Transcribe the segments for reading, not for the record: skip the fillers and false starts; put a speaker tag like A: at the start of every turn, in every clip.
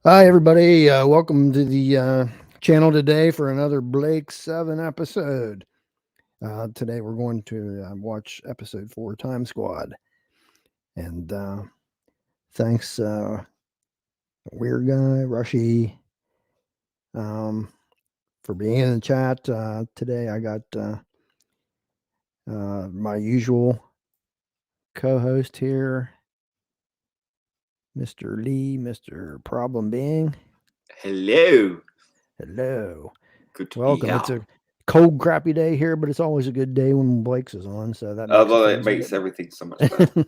A: Hi, everybody. Welcome to the channel today for another Blake 7 episode. Today we're going to watch episode 4, Time Squad. And thanks, Weird Guy, Rushy, um, for being in the chat. Today I got my usual co host here, Mr. Lee, Mr. Problem Being.
B: Hello.
A: Hello.
B: Good to be
A: Welcome.
B: here.
A: It's a cold, crappy day here, but it's always a good day when Blake's is on, so that makes
B: Although it
A: things
B: makes
A: good.
B: everything so much better.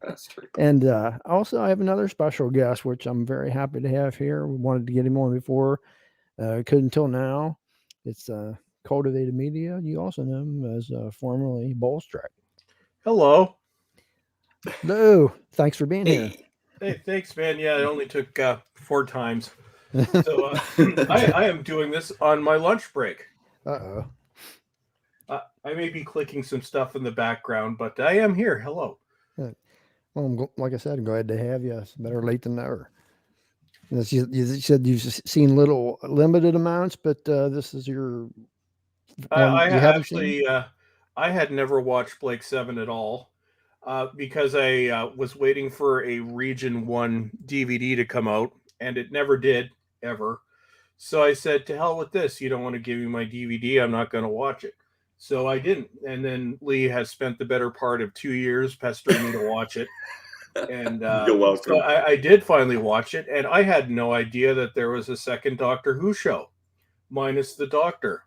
B: That's true.
A: And also, I have another special guest, which I'm very happy to have here. We wanted to get him on before, couldn't until now. It's Cultivated Media. You also know him as formerly Bowlestrek.
C: Hello.
A: Hello. Thanks for being here.
B: Hey.
C: Hey, thanks, man. Yeah, it only took 4 times. So I am doing this on my lunch break.
A: Uh-oh.
C: I may be clicking some stuff in the background, but I am here. Hello.
A: Well, like I said, I'm glad to have you. It's better late than never. You said you've seen limited amounts, but this is your one
C: I
A: you haven't seen?
C: actually I had never watched Blake 7 at all because I was waiting for a Region 1 DVD to come out, and it never did, ever. So I said, to hell with this. You don't want to give me my DVD. I'm not going to watch it. So I didn't. And then Lee has spent the better part of 2 years pestering me to watch it. And
B: You're welcome.
C: so I did finally watch it. And I had no idea that there was a second Doctor Who show, minus the Doctor.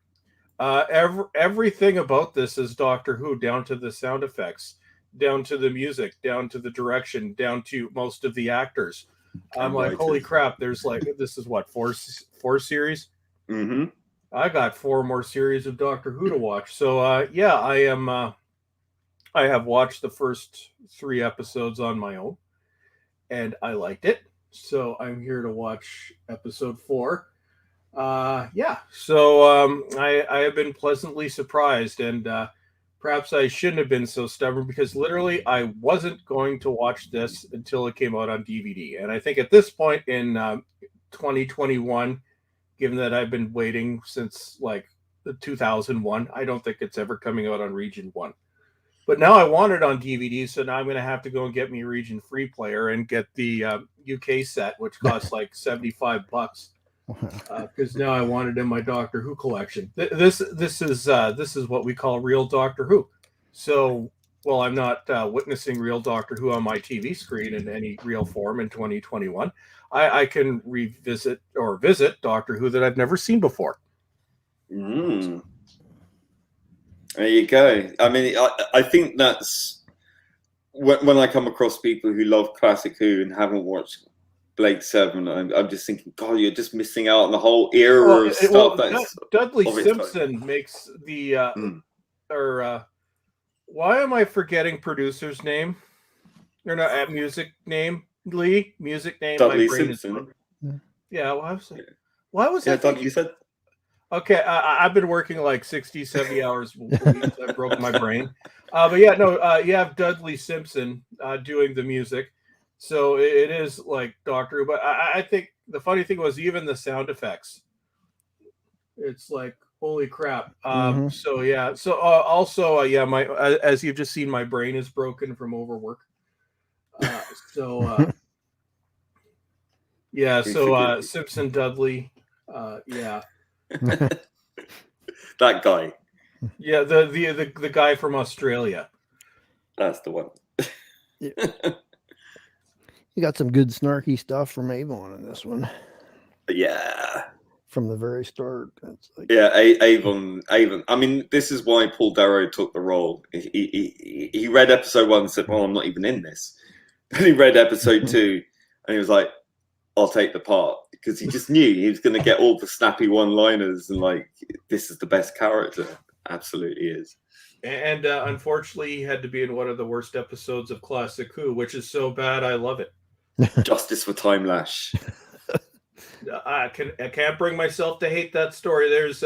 C: Everything about this is Doctor Who, down to the sound effects, down to the music, down to the direction, down to most of the actors. I'm like, holy crap! There's like, this is what, four series.
B: Mm-hmm.
C: I got 4 more series of Doctor Who to watch. So yeah, I am. I have watched the first 3 episodes on my own, and I liked it. So I'm here to watch episode 4. Yeah. So I have been pleasantly surprised, and perhaps I shouldn't have been so stubborn, because literally I wasn't going to watch this until it came out on DVD. And I think at this point in 2021, given that I've been waiting since like 2001, I don't think it's ever coming out on Region 1. But now I want it on DVD, so now I'm going to have to go and get me Region Free Player and get the UK set, which costs like $75. Because now I want it in my Doctor Who collection. This is what we call real Doctor Who. So, well, I'm not witnessing real Doctor Who on my TV screen in any real form in 2021. I can revisit or visit Doctor Who that I've never seen before.
B: Mm. There you go. I mean, I think that's when I come across people who love classic Who and haven't watched Blake 7, I'm just thinking, God, you're just missing out on the whole era of stuff.
C: Dudley Simpson makes the why am I forgetting producer's name? Or not, music name? Lee? Music name?
B: Dudley Simpson.
C: Yeah, why was I thinking?
B: You said.
C: Okay, I've been working like 60, 70 hours a week. I broke my brain. But yeah, no, you have Dudley Simpson doing the music. So it is like Doctor Who. But I think the funny thing was, even the sound effects, it's like, holy crap. So yeah. So also, yeah, my as you've just seen, my brain is broken from overwork. Yeah. So Simpson Dudley. Yeah.
B: That guy.
C: Yeah, the guy from Australia.
B: That's the one.
A: Yeah. You got some good snarky stuff from Avon in this one.
B: Yeah.
A: From the very start. It's
B: like... Yeah, Avon. I mean, this is why Paul Darrow took the role. He read episode 1 and said, well, I'm not even in this. Then he read episode 2 and he was like, I'll take the part. Because he just knew he was going to get all the snappy one-liners and like, this is the best character. Absolutely is.
C: And unfortunately, he had to be in one of the worst episodes of Classic Who, which is so bad I love it.
B: Justice for Time Lash.
C: I can't bring myself to hate that story. There's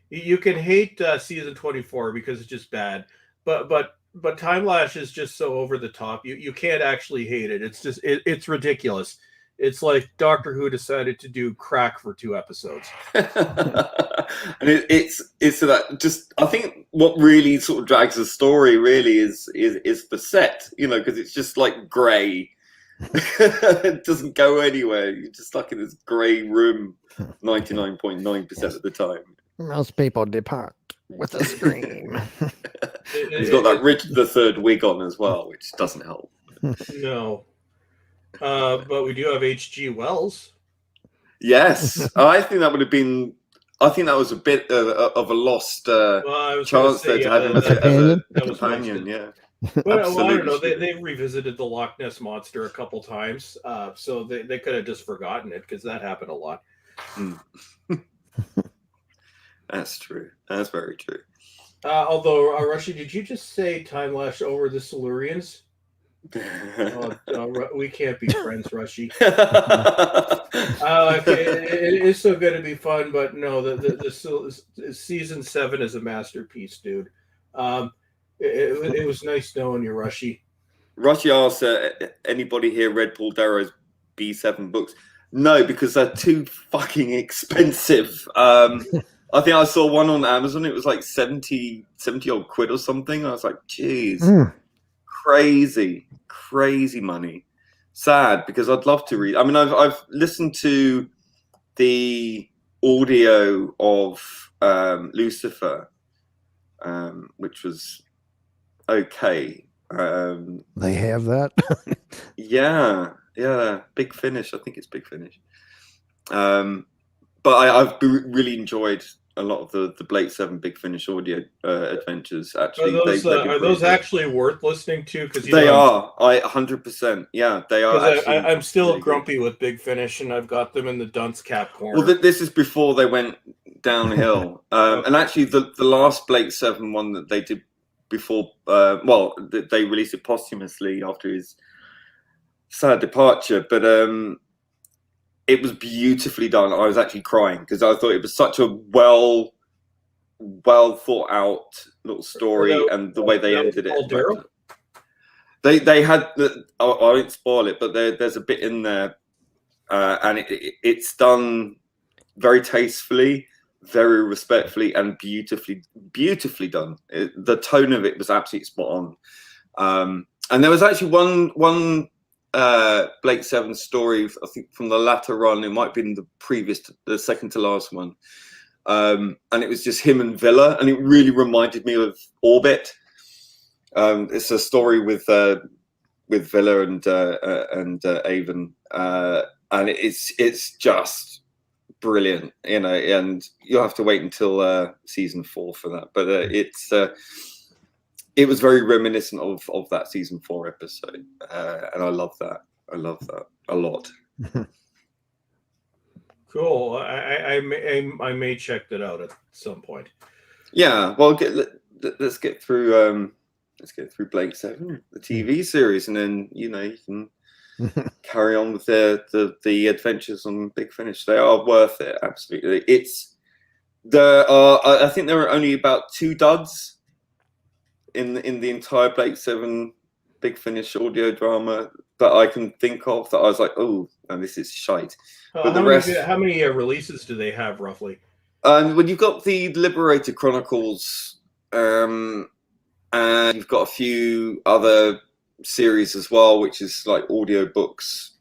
C: you can hate season 24 because it's just bad, but Time Lash is just so over the top. You can't actually hate it. It's just it's ridiculous. It's like Doctor Who decided to do crack for 2 episodes.
B: And it's that just, I think what really sort of drags the story really is the set, because it's just like grey. It doesn't go anywhere. You're just stuck in this grey room 99.9% of the time.
A: Most people depart with a scream.
B: He's got that Richard III wig on as well, which doesn't help.
C: No. But we do have H.G. Wells.
B: Yes, I think that would have been. I think that was a bit of a lost chance there to have him as a companion. Yeah,
C: well, I don't know. They've revisited the Loch Ness Monster a couple times, so they could have just forgotten it because that happened a lot.
B: That's true. That's very true.
C: Although, Rushy, did you just say time lash over the Silurians? We can't be friends, Rushy. It's still going to be fun, but no, the season 7 is a masterpiece, dude. It was nice knowing you, Rushy.
B: Rushy asks, anybody here read Paul Darrow's B7 books? No, because they're too fucking expensive. I think I saw one on Amazon. It was like 70 odd quid or something. I was like, geez. Crazy money. Sad, because I'd love to read. I mean, I've listened to the audio of Lucifer, which was okay.
A: They have that.
B: yeah, Big Finish. I think it's Big Finish. But I've really enjoyed a lot of the Blake 7 Big Finish audio adventures. Actually,
C: are those actually worth listening to? Because
B: they are. 100%. Yeah, they are.
C: I'm still really grumpy with Big Finish, and I've got them in the dunce cap corner.
B: Well, this is before they went downhill. And actually, the last Blake 7 one that they did before, they released it posthumously after his sad departure, but it was beautifully done. I was actually crying because I thought it was such a well thought out little story, and the way they ended it. They had I won't spoil it, but there's a bit in there, and it's done very tastefully, very respectfully, and beautifully done. The tone of it was absolutely spot on. And there was actually one Blake 7 story, I think from the latter run. It might have been the second to last one, and it was just him and Villa, and it really reminded me of Orbit. It's a story with Villa and Avon, and it's just brilliant, and you'll have to wait until season 4 for that. But it was very reminiscent of that season 4 episode, and I love that. I love that a lot.
C: Cool. I may check that out at some point.
B: Yeah. Well, let's get through Blake 7, the TV series, and then you can carry on with the adventures on Big Finish. They are worth it, absolutely. I think there are only about 2 duds in the entire Blake 7 Big Finish audio drama that I can think of that I was like, oh, and this is shite. But the rest,
C: how many releases do they have roughly?
B: When you've got the Liberator Chronicles, and you've got a few other series as well, which is like audio books.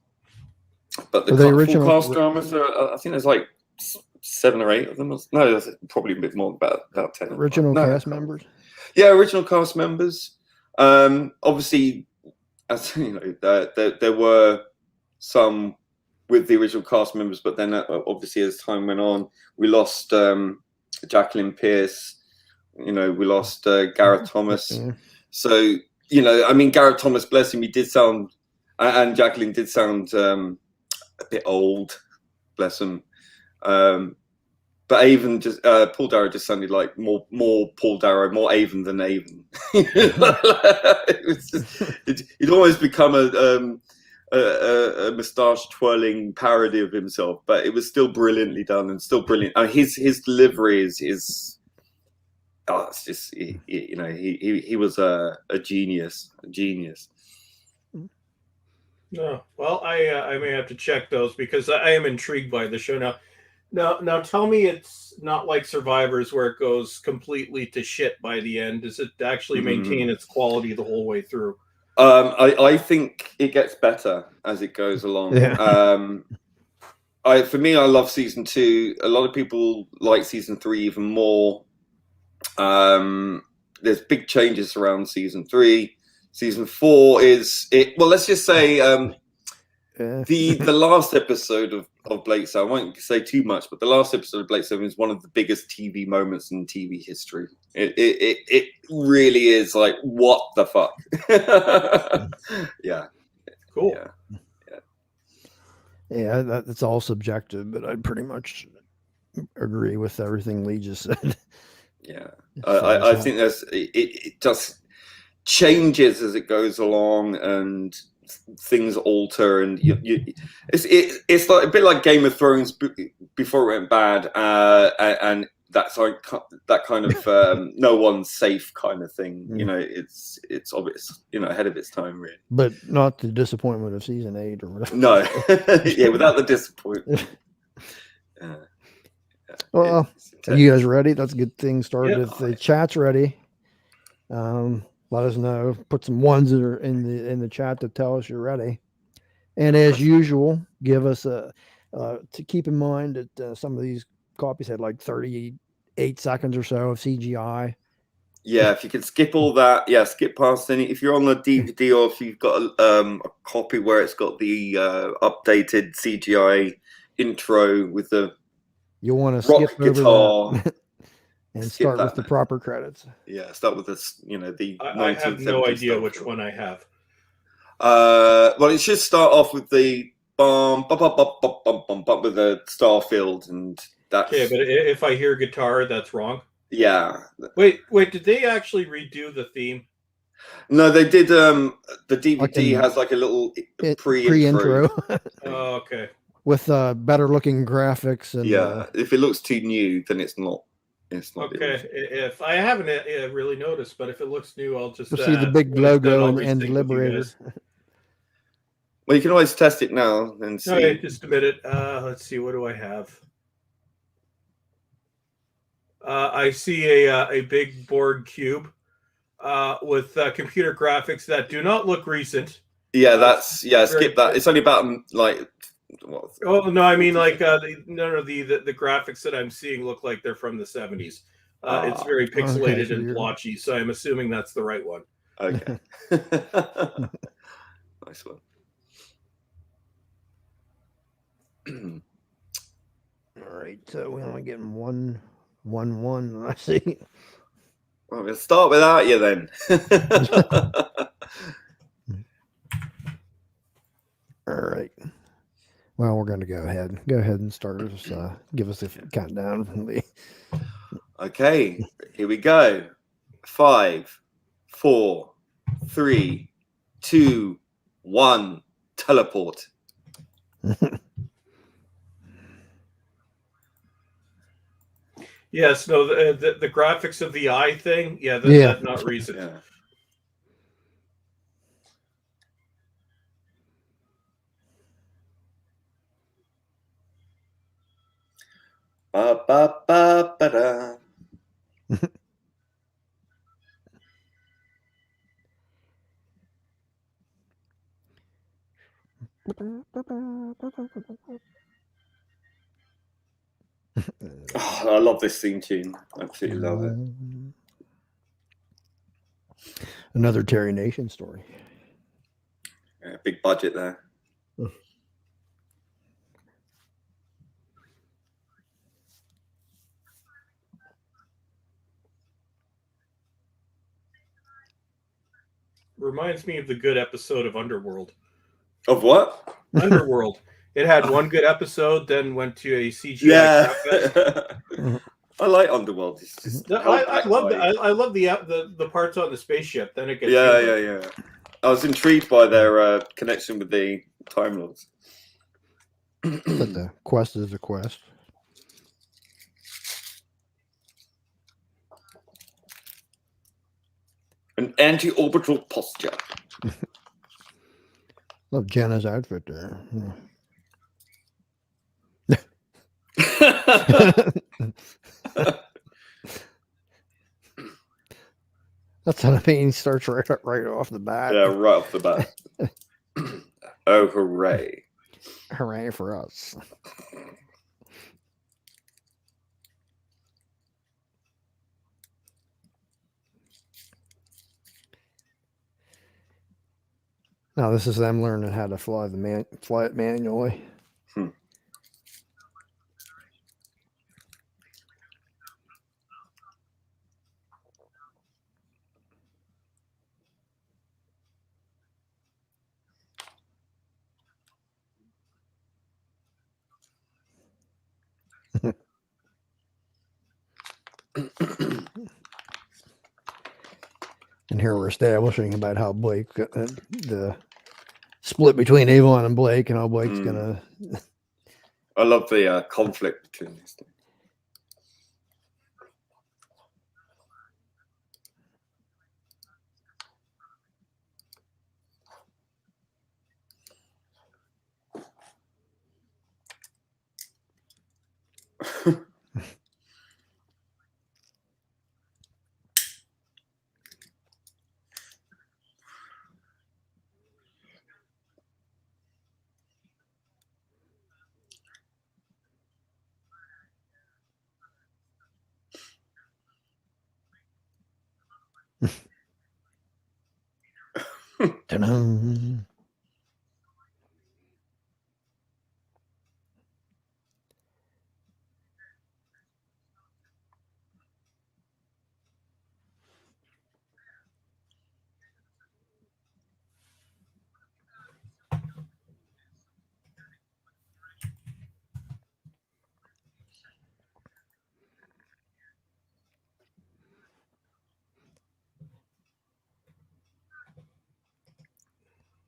B: But the full cast dramas, I think there's like 7 or 8 of them. No, there's probably a bit more, about 10.
A: Original cast members.
B: Yeah, original cast members. Obviously, as you know, there were some with the original cast members, but then obviously as time went on, we lost Jacqueline Pierce. We lost Gareth Thomas. Yeah. So I mean, Gareth Thomas, bless him, he did sound, and Jacqueline did sound a bit old, bless him. But Avon Paul Darrow just sounded like more Paul Darrow, more Avon than Avon. He'd almost become a moustache twirling parody of himself, but it was still brilliantly done and still brilliant. His delivery is it's just he was a genius.
C: No, well, I may have to check those because I am intrigued by the show now. Now, tell me it's not like Survivors where it goes completely to shit by the end. Does it actually maintain its quality the whole way through?
B: I think it gets better as it goes along.
A: Yeah.
B: For me, I love season 2. A lot of people like season 3 even more. There's big changes around season 3. Season 4 is it. Well, let's just say the last episode of Blake 7. I won't say too much, but the last episode of Blake 7 is one of the biggest TV moments in TV history. It really is like, what the fuck? Yeah.
C: Cool.
A: Yeah, that's all subjective, but I pretty much agree with everything Lee just said.
B: Yeah, I think it just changes as it goes along, and things alter, and it's like a bit like Game of Thrones before it went bad, and that's like that kind of no one's safe kind of thing. You know, it's obvious, ahead of its time, really.
A: But not the disappointment of season 8 or whatever.
B: No, yeah, without the disappointment.
A: Well, are you guys ready? Let's get things started.
C: Yeah.
A: If the chat's ready, let us know. Put some ones that are in the chat to tell us you're ready. And as usual, give us to keep in mind that some of these copies had like 38 seconds or so of CGI.
B: Yeah, if you can skip all that, skip past any. If you're on the DVD or if you've got a copy where it's got the updated CGI intro with the
A: you'll want to
B: rock
A: skip over
B: guitar
A: that and start with the proper credits.
B: Yeah, start with this. The
C: I have no idea which one I have.
B: Well, it should start off with the bum with the Starfield, and that's
C: okay. But if I hear guitar, that's wrong.
B: Yeah.
C: Wait. Did they actually redo the theme?
B: No, they did. The DVD has like a little pre-intro.
C: Oh, okay.
A: With better looking graphics and
B: if it looks too new, then it's not. It's not.
C: Okay. If I haven't really noticed, but if it looks new, I'll just
A: see the big logo and the Liberator.
B: Well, you can always test it now and see.
C: Okay, just a minute. Let's see. What do I have? I see a big board cube with computer graphics that do not look recent.
B: Yeah, skip that. It's only about like. What?
C: Oh no, I mean like the graphics that I'm seeing look like they're from the 70s. It's very pixelated and blotchy, so I'm assuming that's the right one.
B: Okay. Nice one.
A: All right, so we only getting one. I see.
B: Well, we'll start without you then.
A: All right. Well, we're going to go ahead. Go ahead and start us. Give us a countdown.
B: Okay, here we go. 5, 4, 3, 2, 1. Teleport.
C: Yes, no, the graphics of the eye thing, that's not recent.
B: Yeah. Ba ba ba ba da. Oh, I love this theme tune. Absolutely love it.
A: Another Terry Nation story.
B: Yeah, big budget there.
C: Reminds me of the good episode of Underworld.
B: Of what?
C: Underworld. It had one good episode, then went to a CGI.
B: Yeah. I like Underworld. It's just
C: I love the parts on the spaceship. Then it gets
B: yeah. I was intrigued by their connection with the Time Lords.
A: But the quest is a quest.
B: An anti-orbital posture.
A: Love Jenna's outfit there. That's what I mean. He starts right off the bat.
B: Yeah, right off the bat. Oh, hooray.
A: Hooray for us. Now this is them learning how to fly it manually. And here we're establishing about how Blake, the split between Avon and Blake, and how Blake's gonna.
B: I love the conflict between these two.
A: Ta-da.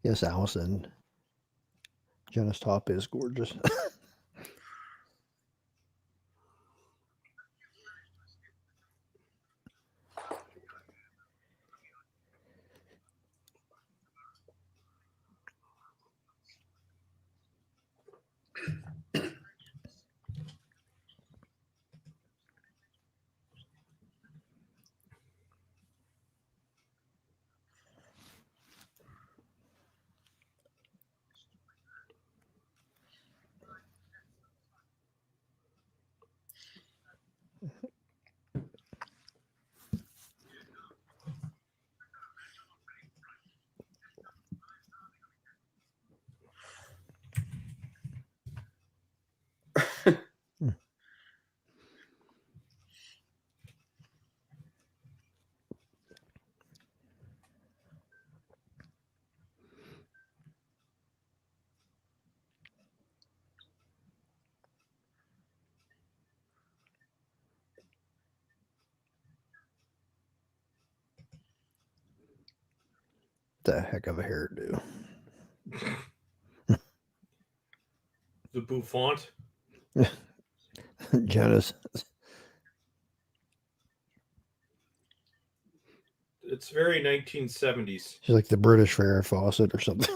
A: Yes, Allison. Jenna's top is gorgeous. The heck of a hairdo.
C: The bouffant.
A: Jenna's.
C: It's very 1970s.
A: She's like the British Farrah Fawcett or something.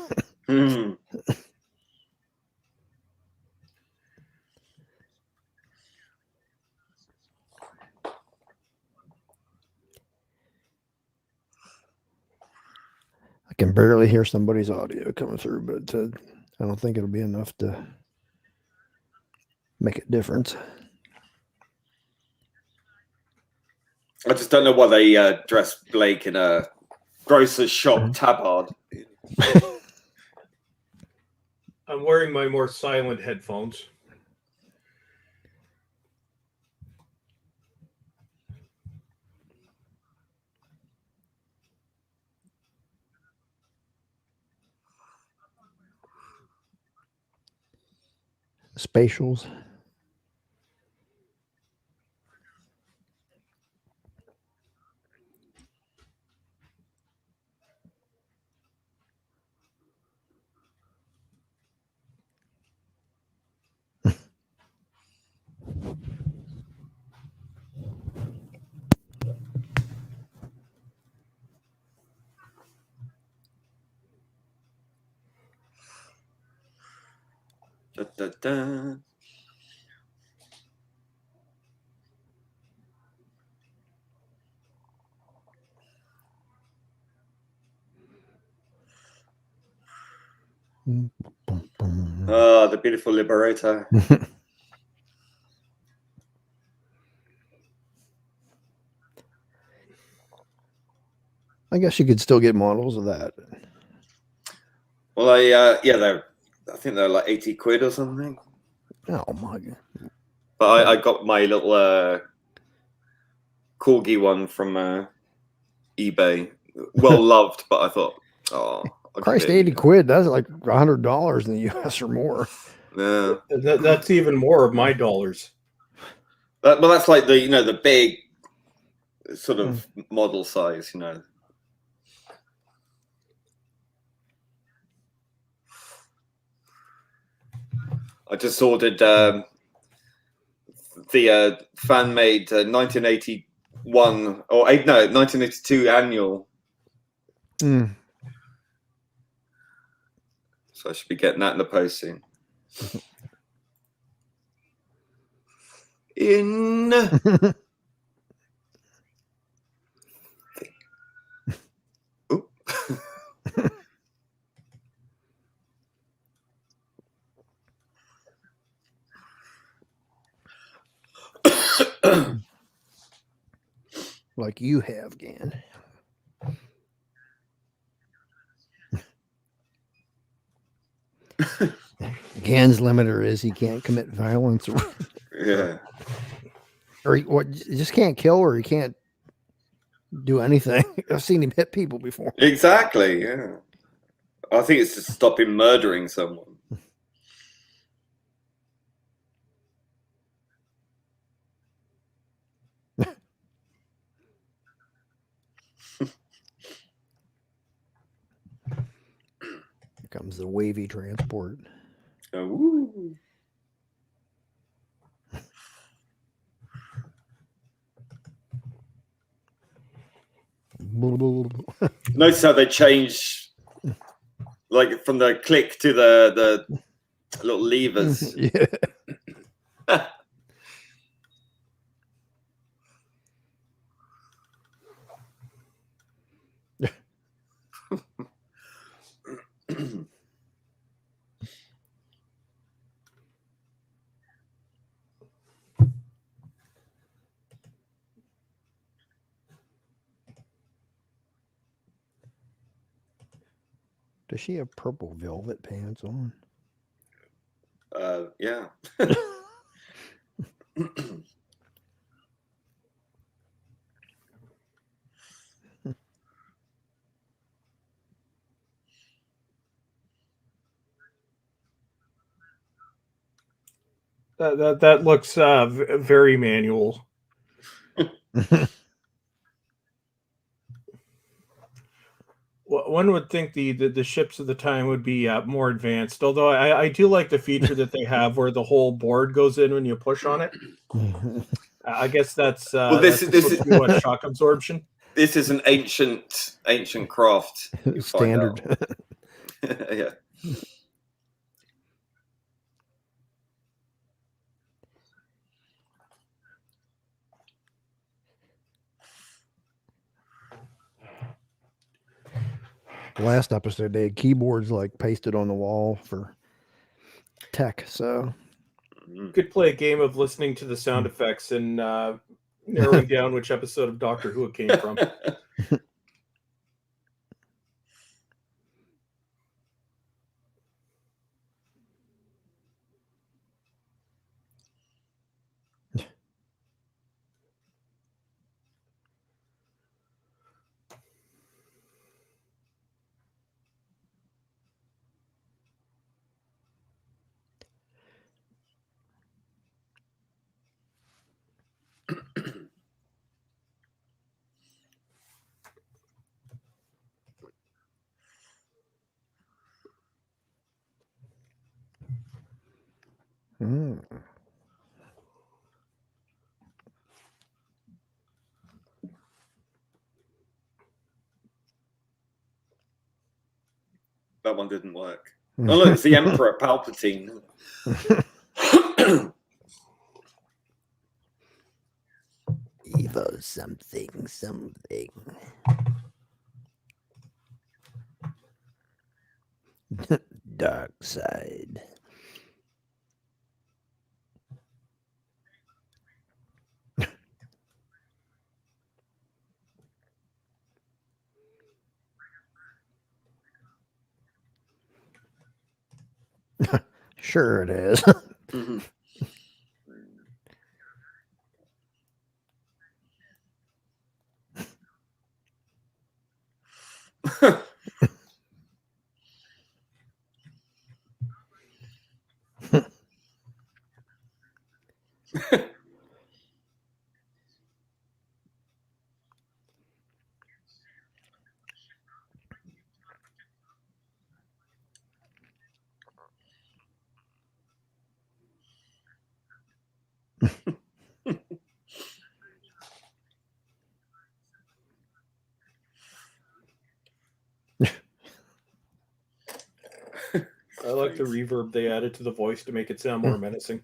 A: I can barely hear somebody's audio coming through, but I don't think it'll be enough to make a difference.
B: I just don't know why they dressed Blake in a grocer's shop tabard.
C: I'm wearing my more silent headphones.
A: Spatials.
B: Da, da, da. Ah, the beautiful Liberator.
A: I guess you could still get models of that.
B: Well, I think they're like 80 quid or something.
A: Oh my god!
B: But I got my little corgi one from eBay. Well loved, but I thought, oh,
A: Christ, 80 quid. That's like $100 in the US or more.
B: Yeah.
C: That's even more of my dollars.
B: Well, that's like the big sort of model size, I just ordered the fan-made 1981 or 1982 annual.
A: Mm.
B: So I should be getting that in the post soon.
A: Like you have, Gan. Gan's limiter is he can't commit violence.
B: Yeah.
A: Or he just can't kill, or he can't do anything. I've seen him hit people before.
B: Exactly, yeah. I think it's to stop him murdering someone.
A: Here comes the wavy transport.
B: Oh, notice how they change, like from the click to the little levers.
A: Yeah. Does she have purple velvet pants on?
B: Yeah.
C: That looks very manual. One would think the ships of the time would be more advanced. Although I do like the feature that they have where the whole board goes in when you push on it. I guess that's
B: Well, this
C: supposed
B: is
C: to be what, shock absorption.
B: this is an ancient craft. You
A: Standard.
B: Find out. Yeah.
A: Last episode, they had keyboards like pasted on the wall for tech. So
C: You could play a game of listening to the sound effects and narrowing down which episode of Doctor Who it came from.
B: That one didn't work. Oh look, it's the Emperor Palpatine.
A: Evo something. Dark side. Sure it is.
B: Mhm.
C: I like the reverb they added to the voice to make it sound more menacing.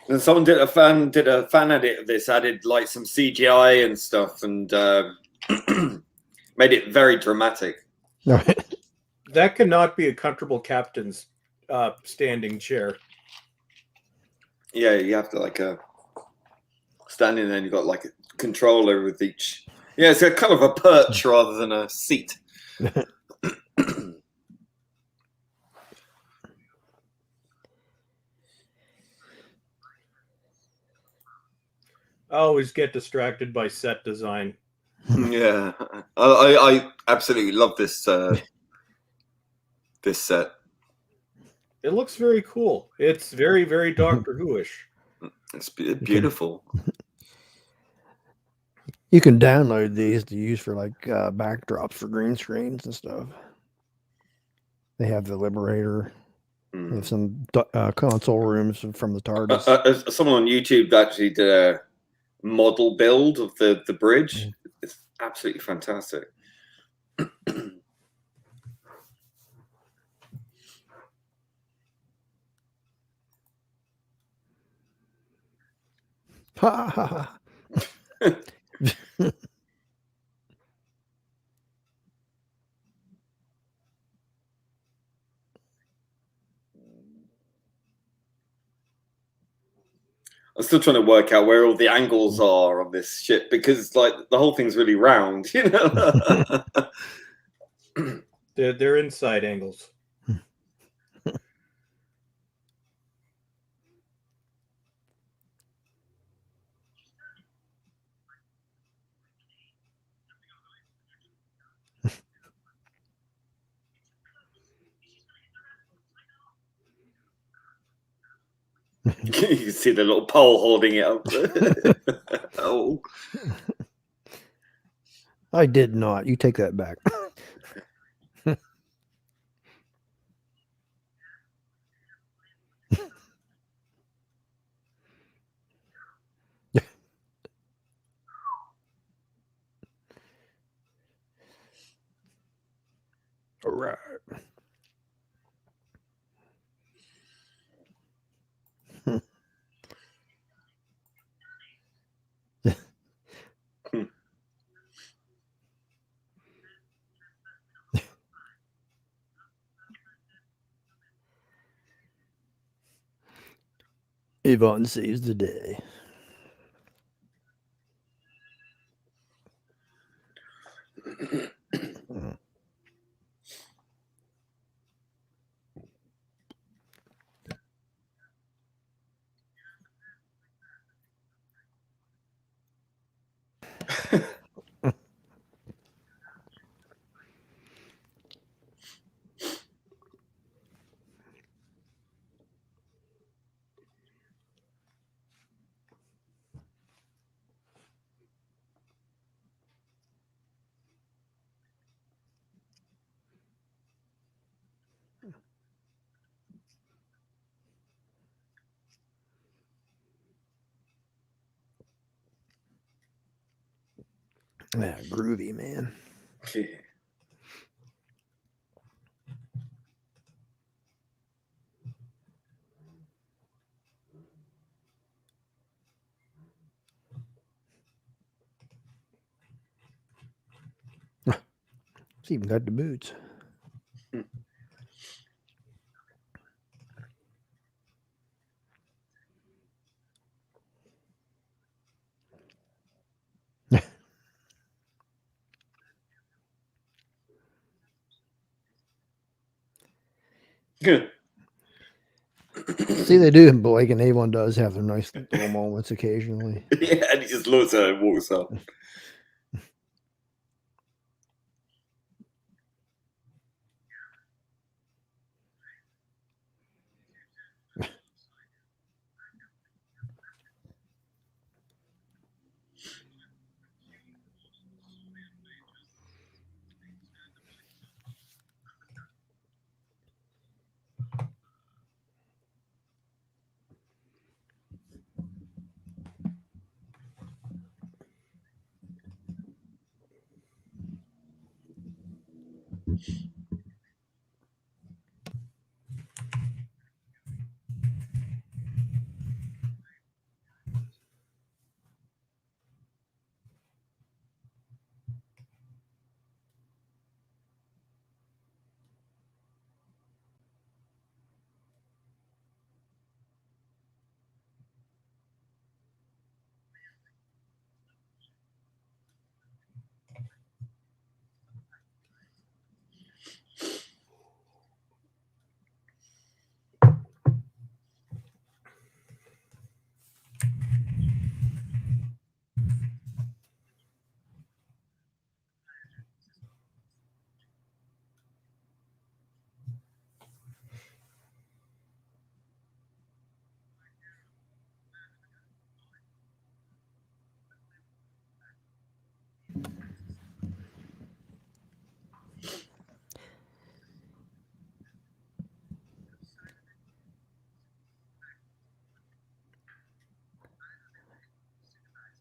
B: And someone did a fan edit of this, added like some CGI and stuff, and made it very dramatic.
C: That cannot be a comfortable captain's standing chair.
B: Yeah, you have to like standing there, and you've got like a controller with each. Yeah, it's a kind of a perch rather than a seat.
C: I always get distracted by set design.
B: Yeah, I absolutely love this this set.
C: It looks very cool. It's very, very Doctor Who-ish.
B: It's beautiful.
A: You can download these to use for like backdrops for green screens and stuff. They have the Liberator. They have some console rooms from the TARDIS.
B: Someone on YouTube actually did a model build of the bridge. It's absolutely fantastic.
A: Ha ha ha.
B: I'm still trying to work out where all the angles are on this ship because like the whole thing's really round, you know.
C: They're inside angles.
B: You can see the little pole holding it up. Oh.
A: I did not. You take that back. All right. Yvonne saves the day. Yeah, groovy, man.
B: Yeah.
A: It's even got the boots.
B: Good.
A: See, they do. Blake and Avon does have their nice little moments occasionally.
B: Yeah, and he just looks at her and walks up.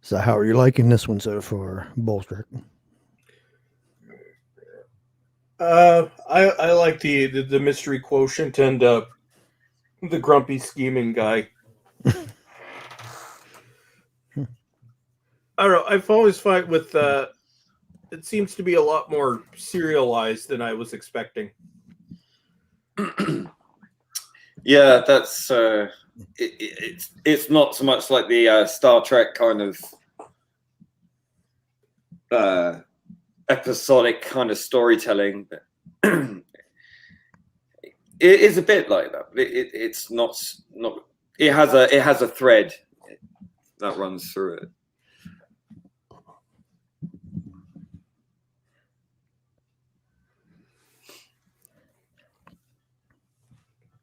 A: So, how are you liking this one so far, Bowlestrek?
C: I like the mystery quotient and the grumpy scheming guy. I don't know. I've always find with it seems to be a lot more serialized than I was expecting.
B: Yeah, that's it's not so much like the Star Trek kind of episodic kind of storytelling. But it is a bit like that. But it's not. It has a thread that runs through it.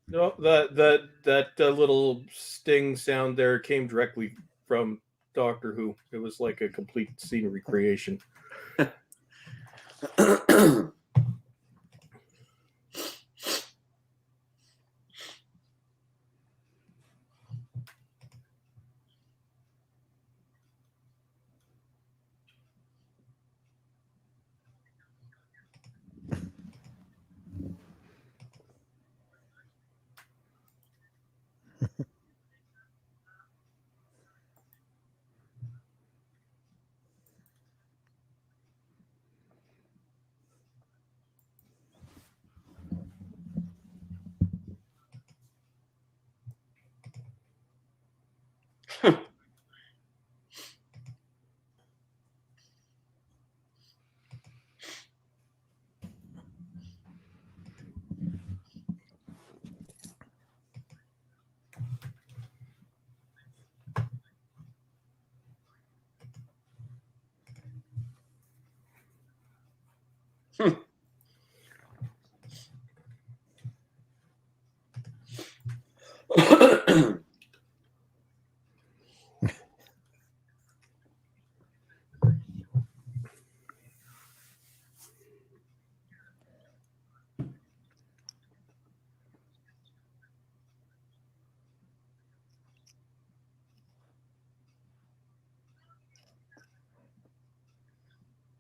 C: No, that little sting sound there came directly from Doctor Who. It was like a complete scenery creation.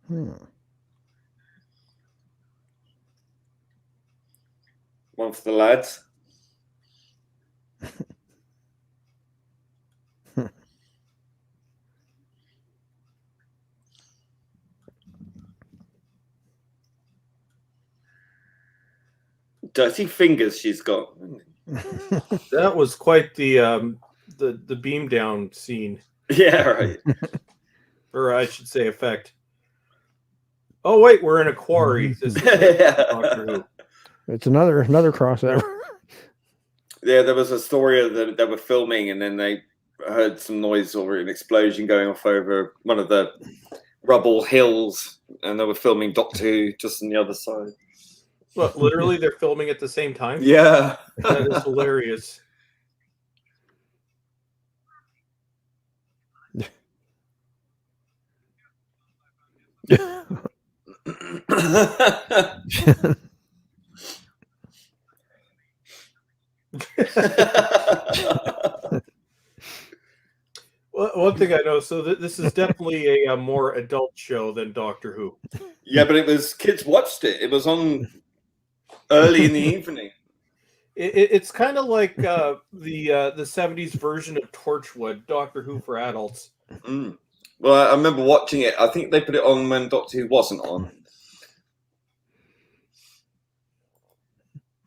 B: One for the lads. Dirty fingers she's got.
C: That was quite the beam down scene,
B: Yeah, right.
C: or I should say effect. Oh wait, we're in a quarry. This is Doctor Who.
A: It's another crossover.
B: Yeah, there was a story that they were filming, and then they heard some noise or an explosion going off over one of the rubble hills, and they were filming Doctor Who just on the other side.
C: Well, literally, they're filming at the same time.
B: Yeah,
C: That is hilarious. Well, one thing I know, so this is definitely a more adult show than Doctor Who.
B: Yeah, but it was kids watched it. It was on early in the evening.
C: It's kind of like the 70s version of Torchwood, Doctor Who for adults.
B: Mm. Well, I remember watching it. I think they put it on when Doctor Who wasn't on.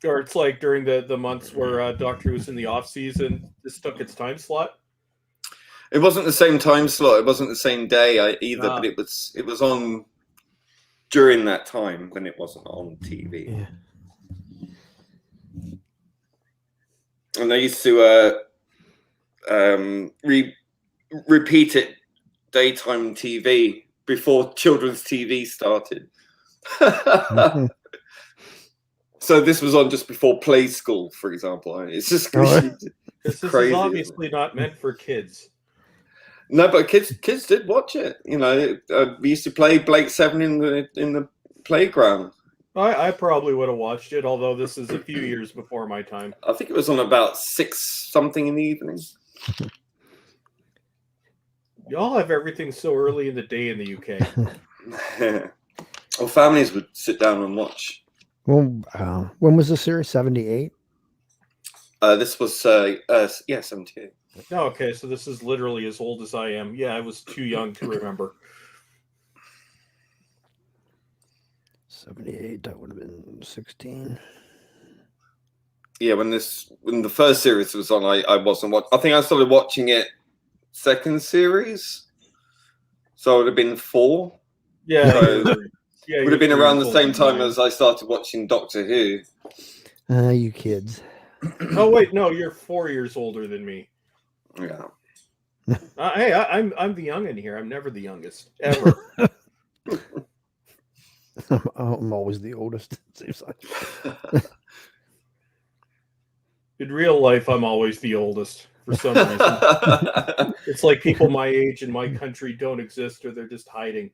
C: Or it's like during the months where Doctor Who was in the off season, this took its time slot.
B: It wasn't the same time slot. It wasn't the same day either, but it was on during that time when it wasn't on TV.
A: Yeah.
B: And they used to repeat it daytime TV before children's TV started. So this was on just before Play School, for example. It's just crazy.
C: This is obviously not meant for kids.
B: No, but kids did watch it. You know, we used to play Blake 7 in the playground.
C: I probably would have watched it, although this is a few years before my time.
B: I think it was on about 6 something in the evening.
C: Y'all have everything so early in the day in the UK.
B: Well, families would sit down and watch.
A: Well, when was the series? 78?
B: This was 78.
C: Oh, okay, so this is literally as old as I am. Yeah, I was too young to remember.
A: 78, that would have been 16.
B: Yeah, when the first series was on, I wasn't watching. I think I started watching it second series, so it would have been 4.
C: Yeah,
B: so it would have been around the same time as I started watching Doctor Who.
A: You kids.
C: Oh wait, no, you're 4 years older than me.
B: Yeah.
C: Hey, I'm the young in here. I'm never the youngest ever.
A: I'm always the oldest. It seems like.
C: In real life, I'm always the oldest for some reason. It's like people my age in my country don't exist, or they're just hiding.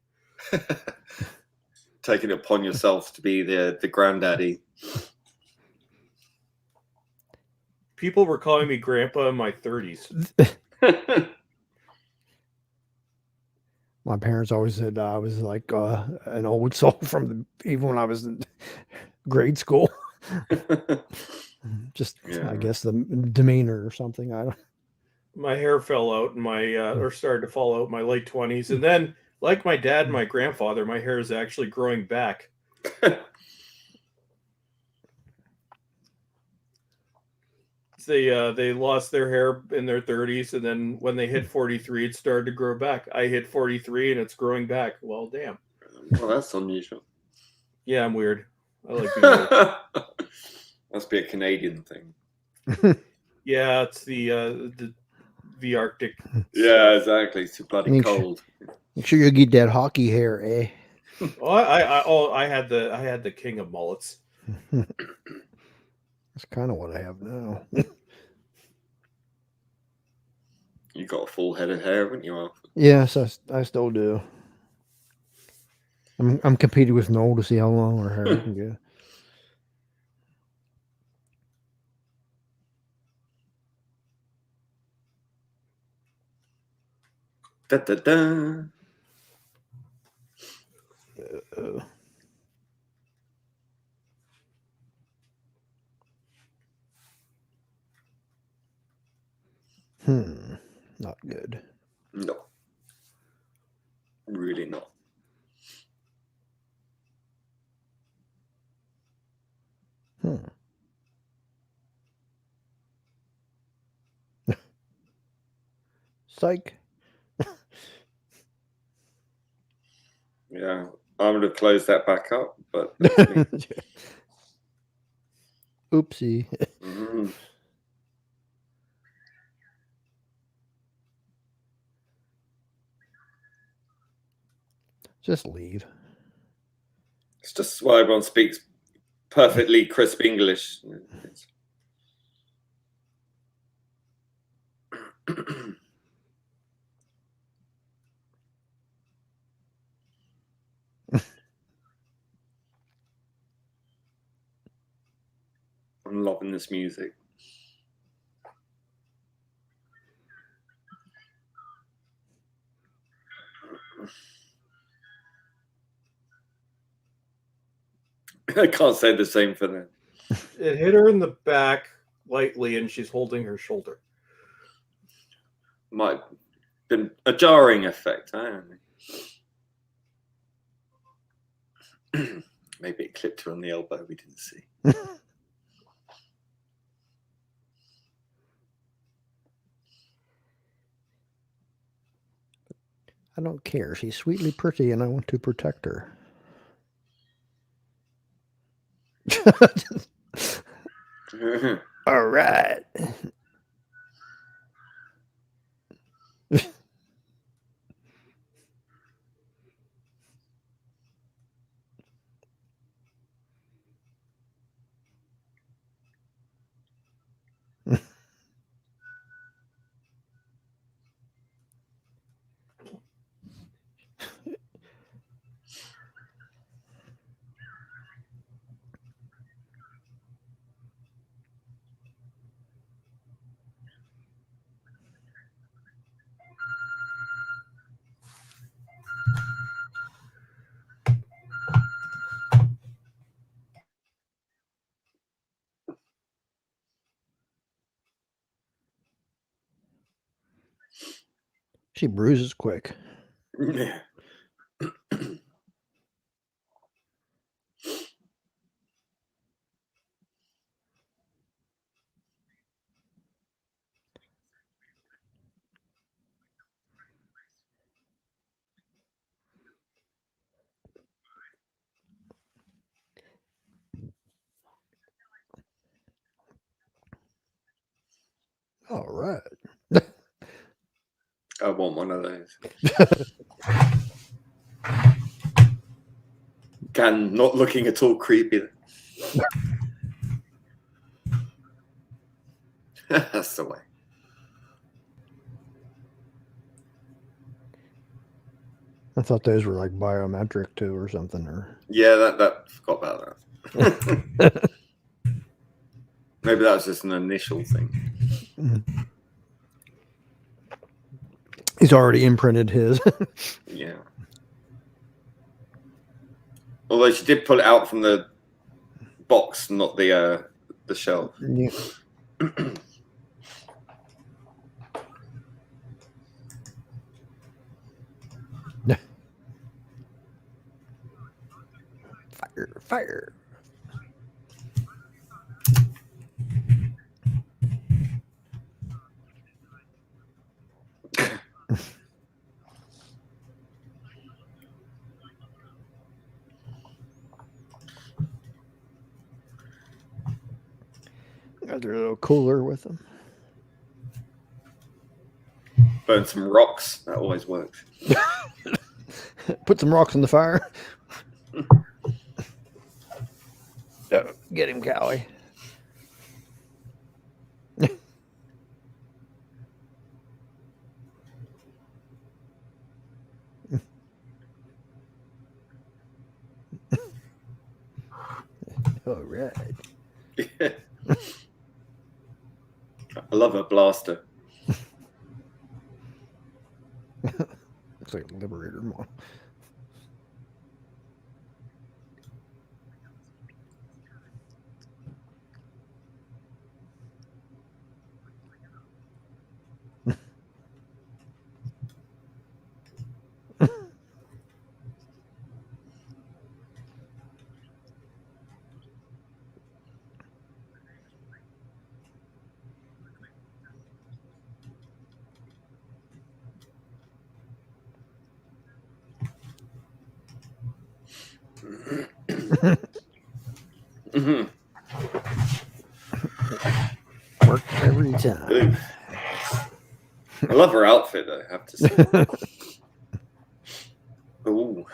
B: Taking it upon yourself to be the granddaddy.
C: People were calling me grandpa in my 30s.
A: My parents always said I was like an old soul even when I was in grade school. Just, yeah. I guess the demeanor or something. I don't.
C: My hair fell out in or started to fall out in my late 20s, and then, like my dad and my grandfather, my hair is actually growing back. They lost their hair in their 30s, and then when they hit 43, it started to grow back. I hit 43, and it's growing back. Well, damn.
B: Well, that's unusual.
C: Yeah, I'm weird. I like being weird.
B: Must be a Canadian thing.
C: Yeah, it's the Arctic.
B: Yeah, exactly. It's too bloody cold.
A: Make sure you get that hockey hair, eh?
C: Oh, I had the king of mullets.
A: That's kind of what I have now.
B: You got a full head of hair, haven't you, Alfred?
A: Yes, I still do. I'm competing with Noel to see how long her hair can go.
B: Da, da, da.
A: Not good.
B: No. Really not.
A: Psych.
B: Yeah, I would have closed that back up, but
A: Oopsie.
B: Mhm.
A: Just leave.
B: It's just why everyone speaks perfectly crisp English. I'm loving this music. I can't say the same for them.
C: It hit her in the back lightly, and she's holding her shoulder.
B: Might have been a jarring effect. I don't know. Maybe it clipped her on the elbow. We didn't see.
A: I don't care. She's sweetly pretty, and I want to protect her. All right. She bruises quick.
B: Yeah.
A: All right.
B: I want one of those. Gan not looking at all creepy. That's the way.
A: I thought those were like biometric too, or something. Or
B: Yeah, that forgot about that. Maybe that was just an initial thing.
A: He's already imprinted his.
B: Yeah. Although she did pull it out from the box, not the shelf.
A: Yeah. Fire, fire. Got their little cooler with them.
B: Burn some rocks. That always works.
A: Put some rocks in the fire. Oh, get him, Callie. All right.
B: I love a blaster.
A: Looks like a Liberator model.
B: Mhm.
A: Works every time.
B: Ooh. I love her outfit, though, I have to say. Ooh.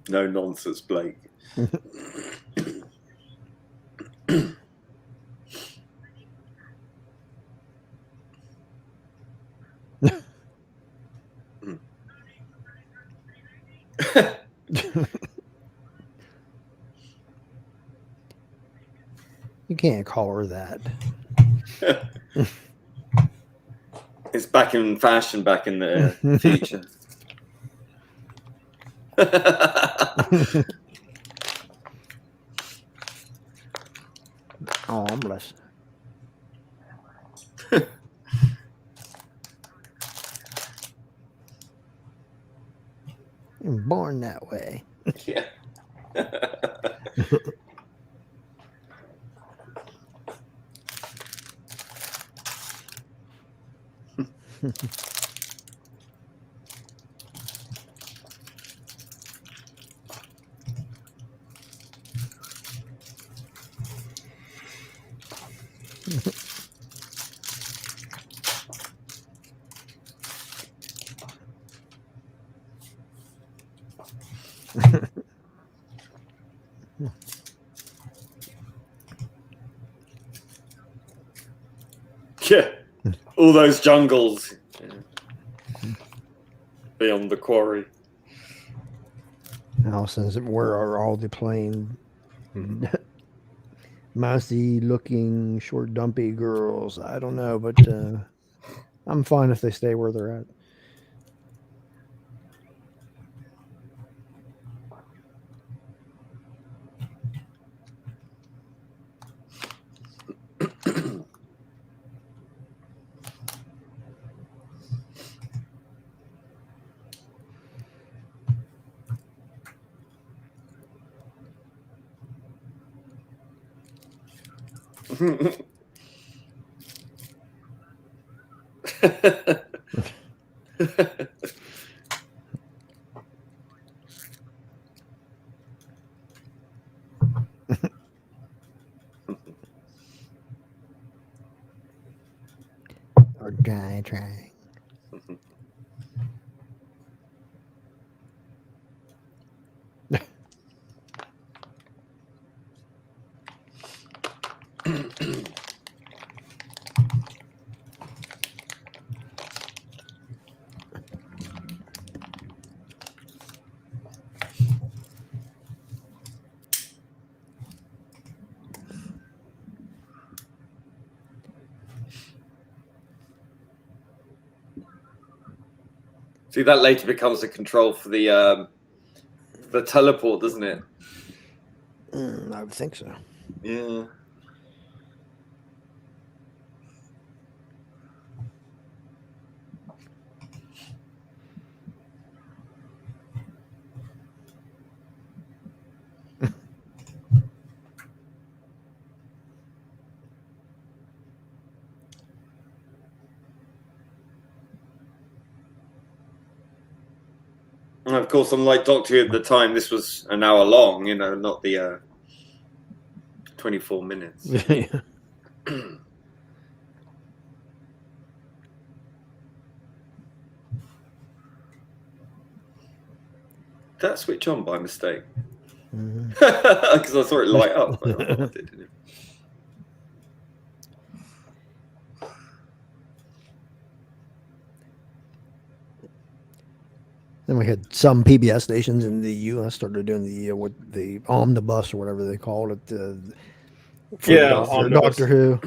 B: No nonsense, Blake.
A: You can't call her that.
B: It's back in fashion back in the future.
A: Oh, bless. You're born that way.
B: Yeah. Yeah. All those jungles beyond the quarry.
A: Now, since where are all the plain, mousy looking, short, dumpy girls? I don't know, but I'm fine if they stay where they're at. Or try.
B: See, that later becomes a control for the teleport, doesn't it?
A: I would think so.
B: Yeah. And of course, unlike Doctor Who at the time, this was an hour long, you know, not the 24 minutes.
A: Yeah.
B: Did that switch on by mistake?
A: Mhm.
B: Because I saw it light up. Like, oh, I did, didn't it?
A: Then we had some PBS stations in the U.S. started doing what the omnibus or whatever they called it. For
C: Yeah,
A: Doctor
C: omnibus.
A: Who,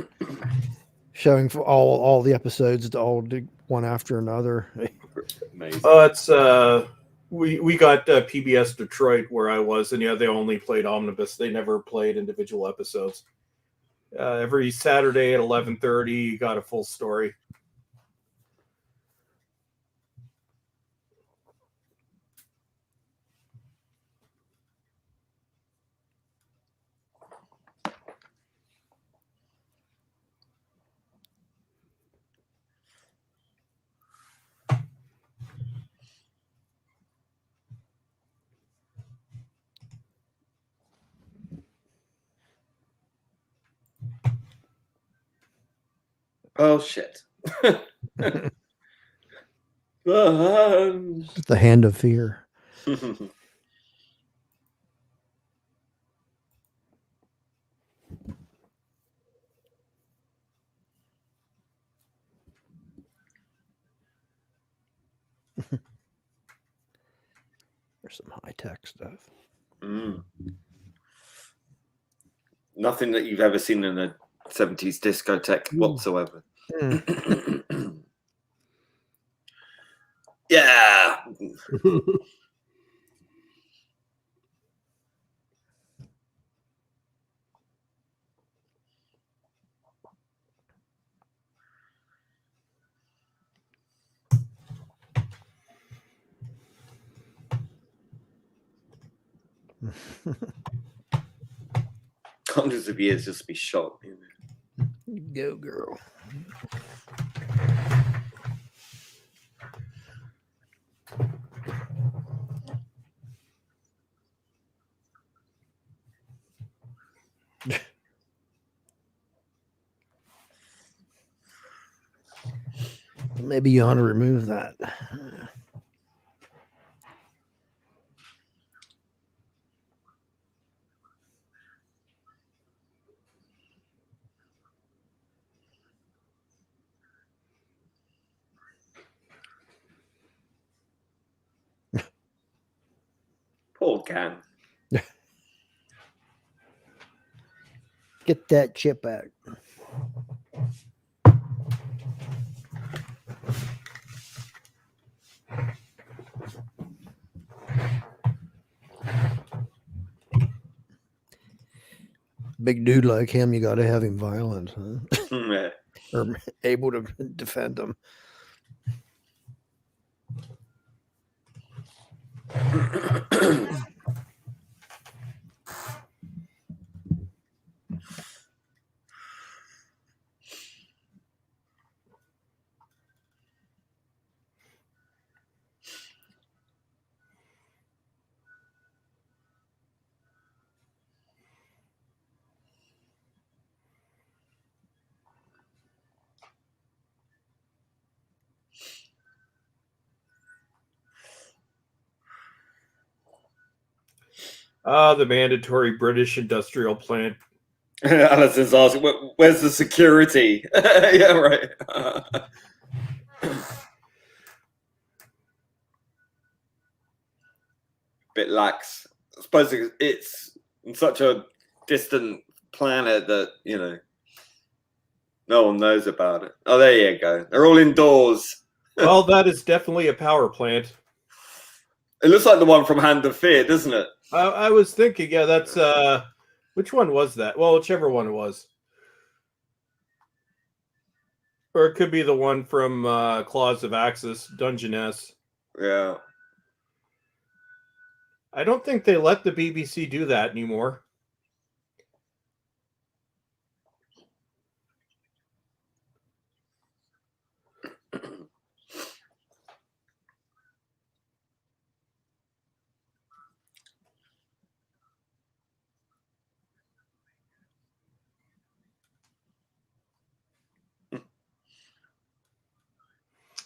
A: showing for all the episodes, all one after another.
B: Amazing.
C: It's we got PBS Detroit where I was, and yeah, they only played omnibus. They never played individual episodes. Every Saturday at 11:30, you got a full story.
B: Oh shit.
A: The Hand of Fear. There's some high tech stuff.
B: Nothing that you've ever seen in a 70s discotheque whatsoever. Yeah. Hundreds of years just to be shot. You know.
A: Go girl. Maybe you ought to remove that.
B: Poor Gan.
A: Get that chip back. Big dude like him, you got to have him violent, huh?
B: Yeah.
A: Or able to defend him.
C: The mandatory British industrial plant.
B: Alison's asking, where's the security? Yeah, right. Bit lax. I suppose it's in such a distant planet that, you know, no one knows about it. Oh, there you go. They're all indoors.
C: Well, that is definitely a power plant.
B: It looks like the one from Hand of Fear, doesn't it?
C: I was thinking, yeah, that's which one was that? Well, whichever one it was. Or it could be the one from Claws of Axis, Dungeness.
B: Yeah.
C: I don't think they let the BBC do that anymore.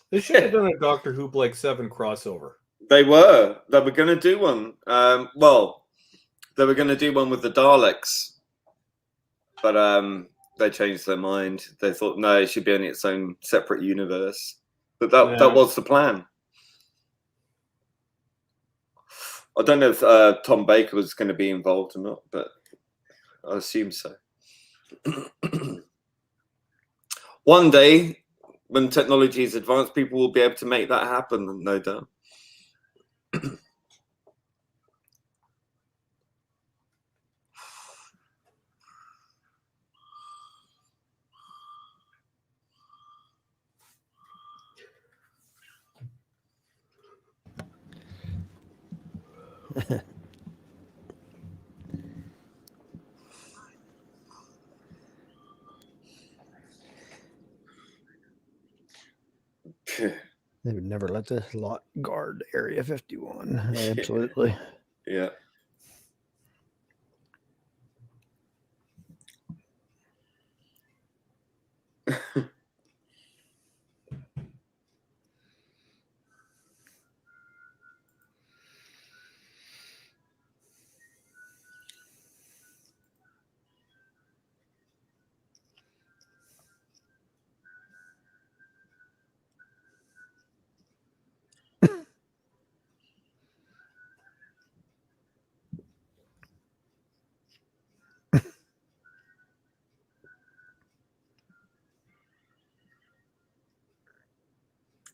C: They should have done a Doctor Who Blake 7 crossover.
B: They were going to do one. Well, they were going to do one with the Daleks, but they changed their mind. They thought no, it should be in its own separate universe. But that was the plan. I don't know if Tom Baker was going to be involved or not, but I assume so. One day, when technology is advanced, people will be able to make that happen, no doubt.
A: They would never let this lot guard Area 51. Absolutely.
B: Yeah.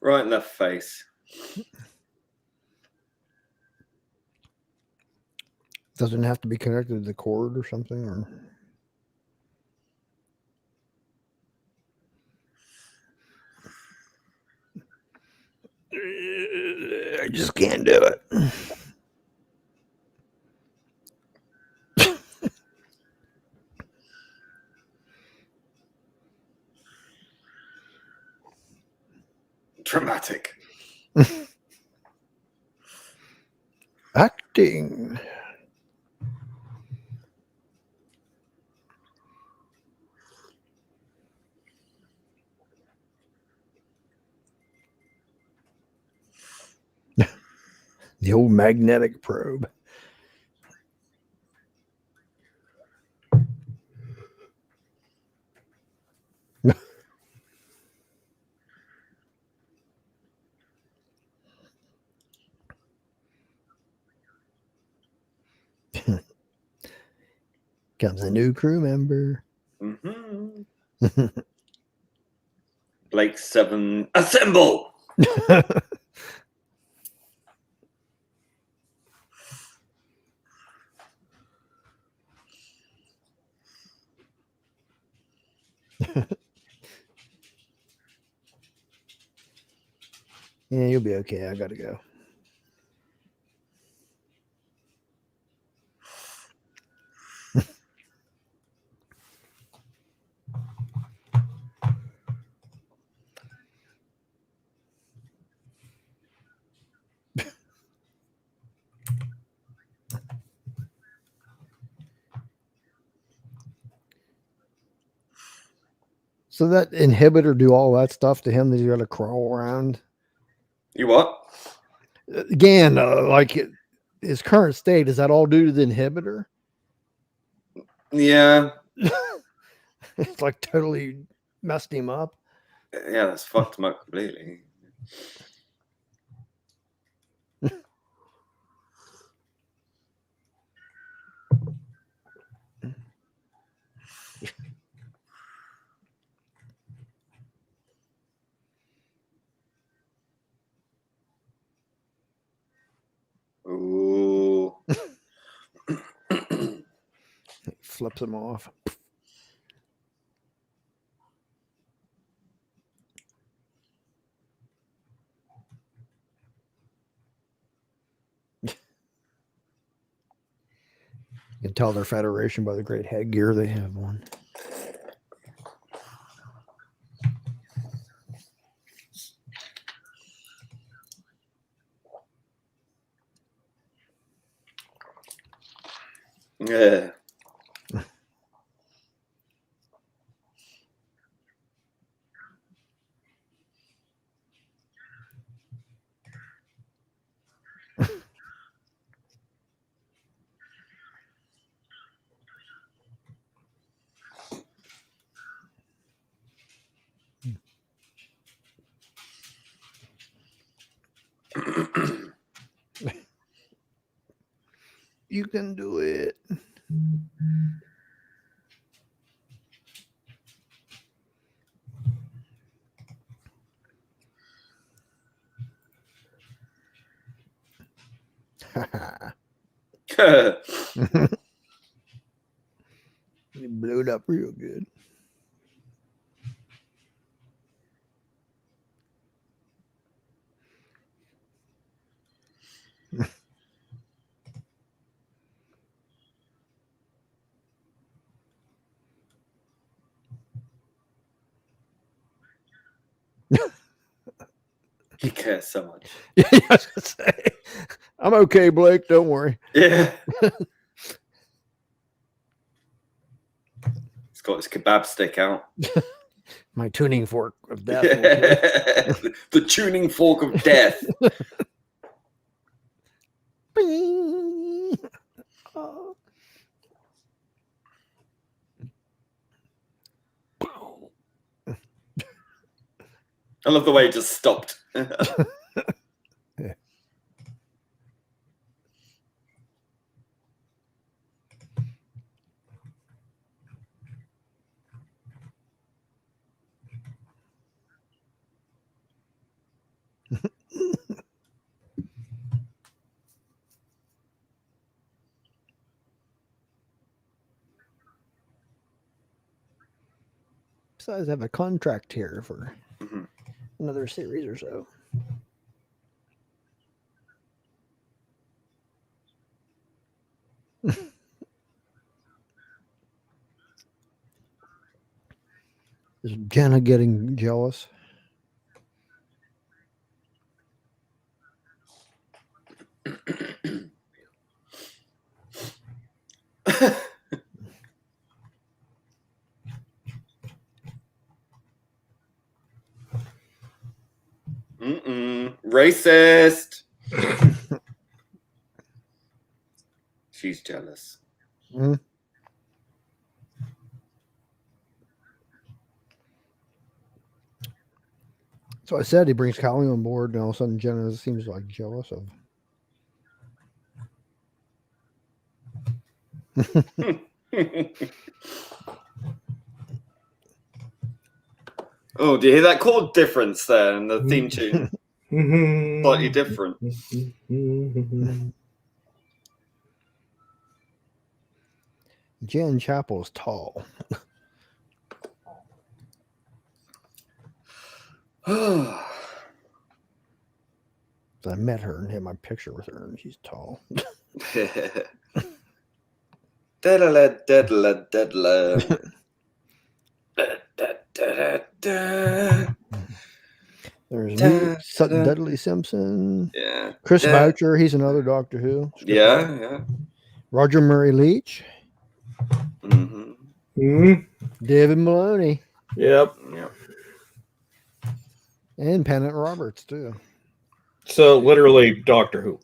B: Right in the face.
A: Doesn't have to be connected to the cord or something, or I just can't do it.
B: Dramatic.
A: Acting. The old magnetic probe. Comes a new crew member.
B: Mm-hmm. Blake 7, assemble!
A: Yeah, you'll be okay. I gotta go. So that inhibitor do all that stuff to him that you got to crawl around?
B: You what?
A: Again, like his current state, is that all due to the inhibitor?
B: Yeah.
A: It's like totally messed him up.
B: Yeah, that's fucked him up completely. Ooh.
A: Flips him off. You can tell their Federation by the great headgear they have on.
B: Yeah.
A: you can do it. You blew it up real good.
B: He cares so much.
A: Yeah, I was gonna say, I'm okay, Blake. Don't worry.
B: Yeah. He's got his kebab stick out.
A: My tuning fork of death.
B: The tuning fork of death.
A: Oh.
B: I love the way it just stopped.
A: Besides, I have a contract here for
B: Mhm.
A: another series or so. Is Jenna getting jealous?
B: Racist. She's jealous.
A: Mm. So I said he brings Callie on board, and all of a sudden Jenna seems like jealous of.
B: Oh, do you hear that chord difference there in the theme tune? Slightly different.
A: Jan Chapel's tall. I met her and had my picture with her, and she's tall.
B: Deadla, deadla, deadla.
A: There's me, Sutton Dudley Simpson.
B: Yeah.
A: Chris Boucher, he's another Doctor Who.
B: Yeah, yeah.
A: Roger Murray Leach. David Maloney.
C: Yep.
B: Yep.
A: And Pennant Roberts, too.
C: So literally Doctor Who.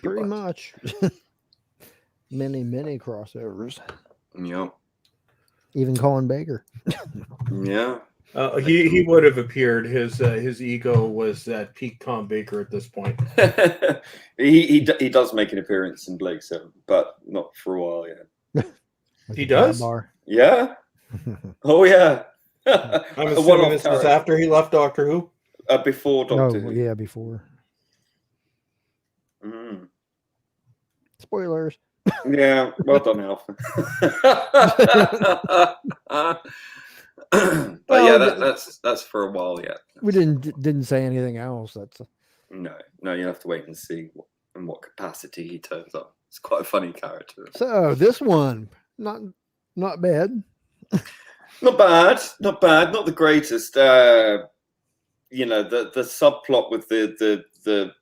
A: Pretty much. Many crossovers.
B: Yep.
A: Even Colin Baker.
B: Yeah.
C: He would have appeared. His ego was at peak Tom Baker at this point.
B: he does make an appearance in Blake 7, but not for a while yet.
C: He does?
B: Yeah. Oh yeah.
C: I'm assuming this was after he left Doctor Who.
B: Before Doctor Who.
A: Yeah, before. Spoilers.
B: Yeah, well done, Alpha. But yeah, that's for a while yet.
A: We didn't say anything else. That's
B: no. You have to wait and see in what capacity he turns up. It's quite a funny character.
A: So this one, not bad.
B: Not bad. Not the greatest. The subplot with the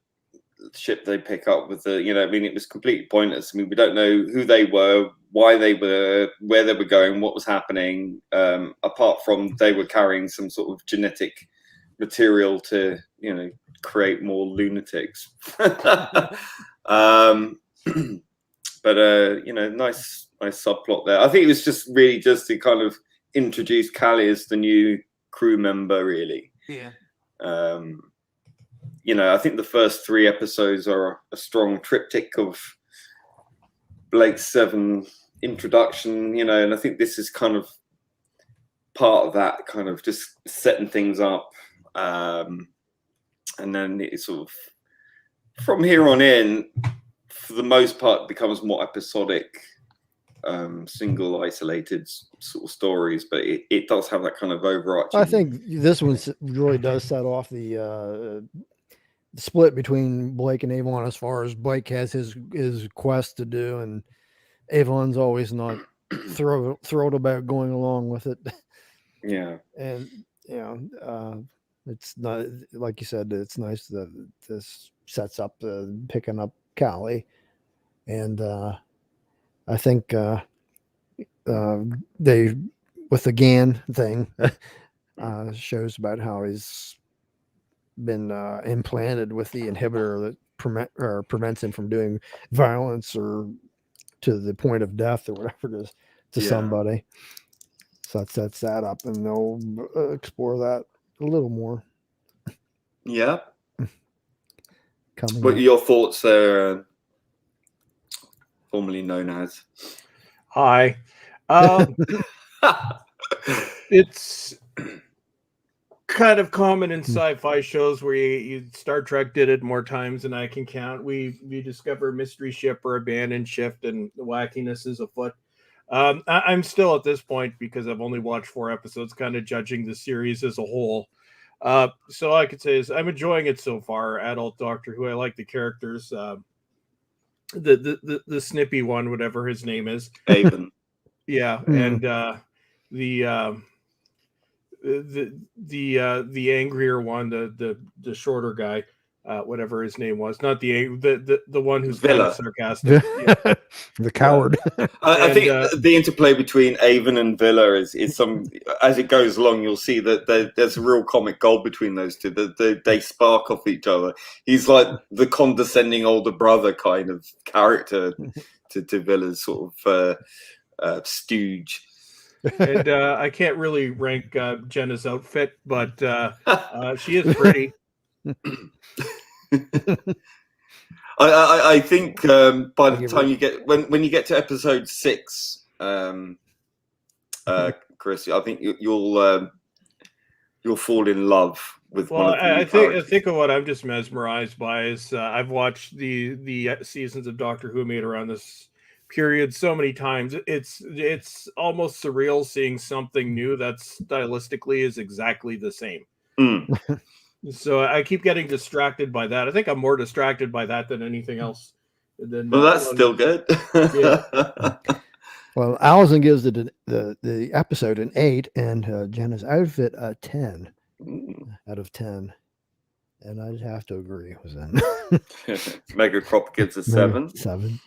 B: ship they pick up with it was completely pointless. I mean, we don't know who they were, why they were, where they were going, what was happening, apart from they were carrying some sort of genetic material to create more lunatics. But nice subplot there. I think it was just to kind of introduce Callie as the new crew member, really.
A: Yeah.
B: I think the first 3 episodes are a strong triptych of Blake 7 introduction, and I think this is kind of part of that, kind of just setting things up. And then it sort of, from here on in, for the most part, becomes more episodic, single isolated sort of stories, but it does have that kind of overarching.
A: I think this one really does set off the split between Blake and Avon, as far as Blake has his quest to do, and Avon's always not thrilled about going along with it.
B: Yeah.
A: And it's not, like you said, it's nice that this sets up picking up Callie, and I think they, with the GAN thing, shows about how he's been implanted with the inhibitor that prevents him from doing violence or to the point of death or whatever it is to somebody. So that sets that up, and they'll explore that a little more.
B: Yeah.
A: Coming
B: what
A: up.
B: are your thoughts there, formerly known as?
C: Hi. It's kind of common in sci-fi shows where you Star Trek did it more times than I can count. We discover a mystery ship or abandoned ship, and the wackiness is afoot. I'm still at this point, because I've only watched 4 episodes, kind of judging the series as a whole. So all I could say is I'm enjoying it so far. Adult Doctor Who, I like the characters. The snippy one, whatever his name is,
B: Avon.
C: Yeah, and the angrier one, the shorter guy, whatever his name was, not the one who's kind of sarcastic. Yeah.
A: The coward.
B: I think the interplay between Avon and Villa is some, as it goes along, you'll see that there's a real comic gold between those two. They spark off each other. He's like the condescending older brother kind of character to Villa's sort of stooge.
C: And I can't really rank Jenna's outfit, but she is pretty.
B: I think by the time you get when you get to episode 6, Chris, I think you'll fall in love with one of the
C: I think of what I'm just mesmerized by is I've watched the seasons of Doctor Who made around this period so many times. It's almost surreal seeing something new that stylistically is exactly the same. So I keep getting distracted by that. I think I'm more distracted by that than anything else.
B: Well, that's still good.
C: Yeah.
A: Well, Allison gives the episode an 8, and Jenna's outfit a 10 out of 10. And I'd have to agree with that.
B: Mega Crop gives a 7.
A: 7.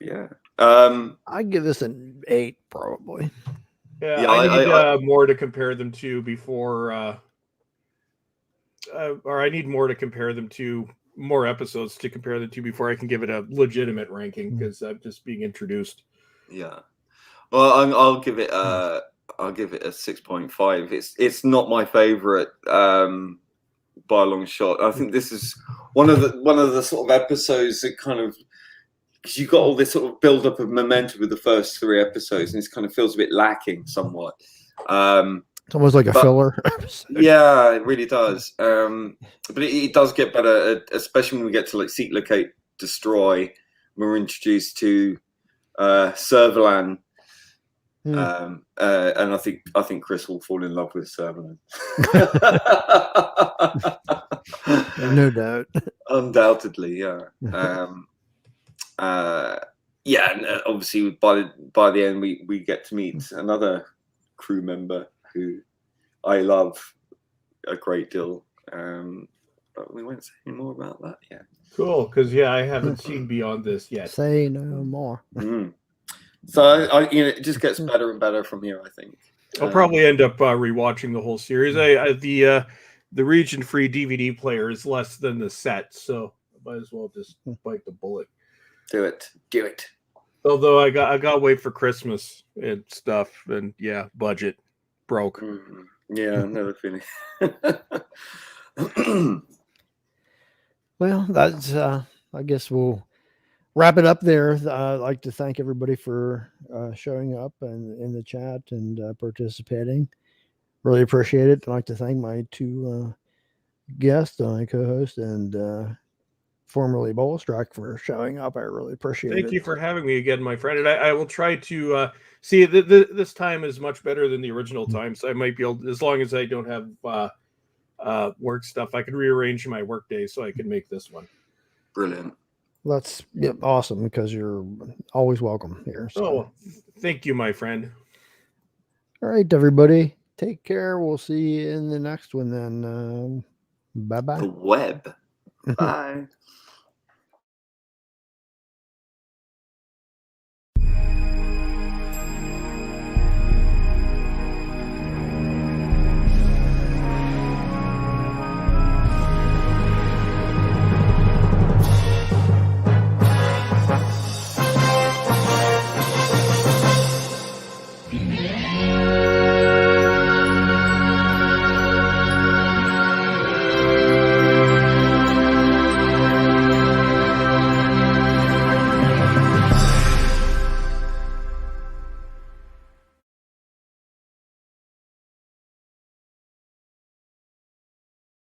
B: Yeah.
A: I'd give this an 8, probably.
C: Yeah, I need more to compare them to before, or I need more to compare them to, more episodes to compare them to before I can give it a legitimate ranking, because I'm just being introduced.
B: Yeah. Well, I'll give it a 6.5. It's not my favorite by a long shot. I think this is one of the sort of episodes that kind of, because you got all this sort of build up of momentum with the first 3 episodes, and this kind of feels a bit lacking somewhat.
A: It's almost like a filler episode.
B: Yeah, it really does. But it does get better, especially when we get to like Seek, Locate, Destroy. We're introduced to Servalan, and I think Chris will fall in love with Servalan.
A: No doubt.
B: Undoubtedly, yeah. Yeah, and obviously by the end we get to meet another crew member who I love a great deal. But we won't say any more about that yet.
C: Cool, because I haven't seen beyond this yet.
A: Say no more.
B: So it just gets better and better from here, I think.
C: I'll probably end up rewatching the whole series. The region-free DVD player is less than the set, so I might as well just bite the bullet.
B: Do it.
C: Although I got to wait for Christmas and stuff, and budget broke.
B: Yeah, another feeling.
A: Well, that's I guess we'll wrap it up there. I'd like to thank everybody for showing up and in the chat and participating. Really appreciate it. I'd like to thank my two guests, my co-host, and formerly Bowlestrek for showing up. I really appreciate it.
C: Thank you for having me again, my friend. And I will try to see this time is much better than the original time. So I might be able, as long as I don't have work stuff, I could rearrange my work day so I can make this one.
D: Brilliant.
A: That's awesome, because you're always welcome here. So.
C: Oh, thank you, my friend.
A: All right, everybody. Take care. We'll see you in the next one then. Bye-bye.
D: The web. Bye.
E: Yeah.